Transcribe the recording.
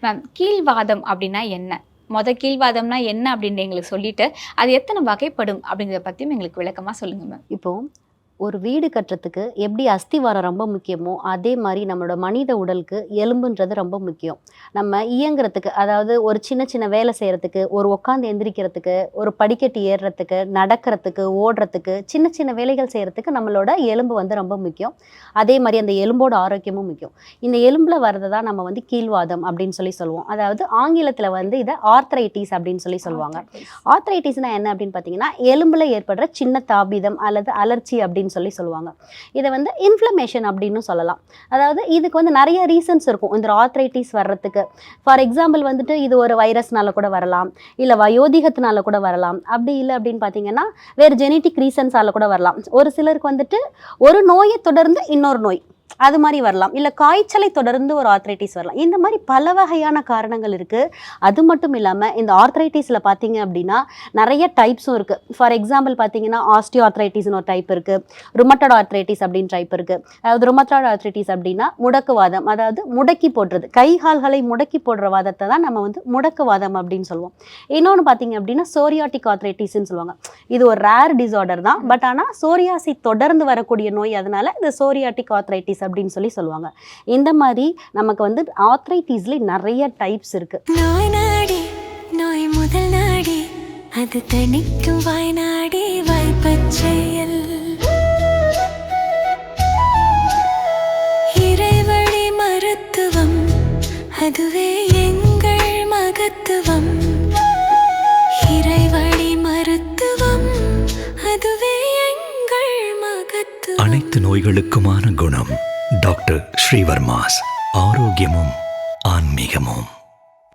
Ma'am, கீழ்வாதம் அப்படின்னா என்ன? கீழ்வாதம்னா என்ன அப்படின்னு எங்களுக்கு சொல்லிட்டு, அது எத்தனை வகைப்படும் அப்படிங்கிறத பத்தியும் எங்களுக்கு விளக்கமா சொல்லுங்க மேம். இப்போ ஒரு வீடு கட்டுறதுக்கு எப்படி அஸ்திவாரம் ரொம்ப முக்கியமோ, அதே மாரி நம்மளோட மனித உடலுக்கு எலும்புன்றது ரொம்ப முக்கியம். நம்ம இயங்குறதுக்கு, அதாவது ஒரு சின்ன சின்ன வேலை செய்றதுக்கு, ஒரு உட்காந்து எந்திரிக்கிறதுக்கு, ஒரு படிக்கட்டு ஏறுறதுக்கு, நடக்கிறதுக்கு, ஓடுறதுக்கு, சின்ன சின்ன வேலைகள் செய்றதுக்கு நம்மளோட எலும்பு வந்து ரொம்ப முக்கியம். அதே மாரி அந்த எலும்போட ஆரோக்கியமும் முக்கியம். இந்த எலும்புல வர்றத தான் நம்ம வந்து கீழ்வாதம் அப்படின்னு சொல்லுவோம். அதாவது ஆங்கிலத்தில வந்து இத ஆர்த்ரைட்டிஸ் அப்படின்னு சொல்லுவாங்க. ஆர்த்ரைட்டிஸ்னா என்ன அப்படின்னு பார்த்தீங்கன்னா, எலும்புல ஏற்படுற சின்ன தாபிதம் அல்லது அலர்ச்சி அப்படின்னு சொல்லுவாங்க. இதை வந்து இன்ஃப்ளமேஷன் அப்படின்னு சொல்லலாம். அதாவது இதுக்கு வந்து நிறைய ரீசன்ஸ் இருக்கும் இந்த ஆர்த்ரைட்டிஸ் வர்றதுக்கு. ஃபார் எக்ஸாம்பிள் வந்துட்டு இது ஒரு வைரஸ்னால கூட வரலாம், இல்லை வயோதிகத்தினால கூட வரலாம், அப்படி இல்லை அப்படின்னு பார்த்தீங்கன்னா வேறு ஜெனட்டிக் ரீசன்ஸால கூட வரலாம். ஒரு சிலருக்கு வந்துட்டு ஒரு நோயை தொடர்ந்து இன்னொரு நோய் அது மாதிரி வரலாம், இல்லை காய்ச்சலை தொடர்ந்து ஒரு ஆர்த்ரைட்டிஸ் வரலாம். இந்த மாதிரி பல வகையான காரணங்கள் இருக்குது. அது மட்டும் இல்லாமல் இந்த ஆர்த்ரைட்டிஸில் பார்த்தீங்க அப்படின்னா நிறைய டைப்ஸும் இருக்குது. ஃபார் எக்ஸாம்பிள் பார்த்தீங்கன்னா ஆஸ்டியோ ஆர்த்ரைட்டிஸ்னு ஒரு டைப் இருக்குது, ருமட்டாய்டு ஆர்த்ரைட்டிஸ் அப்படின்னு டைப் இருக்குது. அதாவது ருமட்டாய்டு ஆர்த்ரைட்டிஸ் அப்படின்னா முடக்குவாதம், அதாவது முடக்கி போடுறது, கை கால்களை முடக்கி போடுற வாதத்தை தான் நம்ம வந்து முடக்குவாதம் அப்படின்னு சொல்லுவோம். இன்னொன்று பார்த்தீங்க அப்படின்னா சோரியாட்டிக் ஆர்த்ரைட்டிஸ்ன்னு சொல்லுவாங்க. இது ஒரு ரேர் டிசார்டர் தான், பட் ஆனால் சோரியாசி தொடர்ந்து வரக்கூடிய நோய், அதனால இந்த சோரியாட்டிக் ஆர்த்ரைட்டிஸ் அப்படின்னு சொல்லுவாங்க. இந்த மாதிரி நமக்கு வந்து ஆர்த்ரைட்டிஸ்ல நிறைய டைப்ஸ் இருக்கு. நோய் முதல் நாடி அது தணிக்கும் வாய்நாடி வாய்ப்பச்செயல் இறைவழி மருத்துவம் அதுவே எங்கள் மகத்துவம். இறைவழி மருத்துவம் அதுவே எங்கள் மகத்துவம். அனைத்து நோய்களுக்குமான குணம் டாக்டர் ஸ்ரீவர்மாஸ். ஆரோக்கியமும் ஆன்மீகமும்.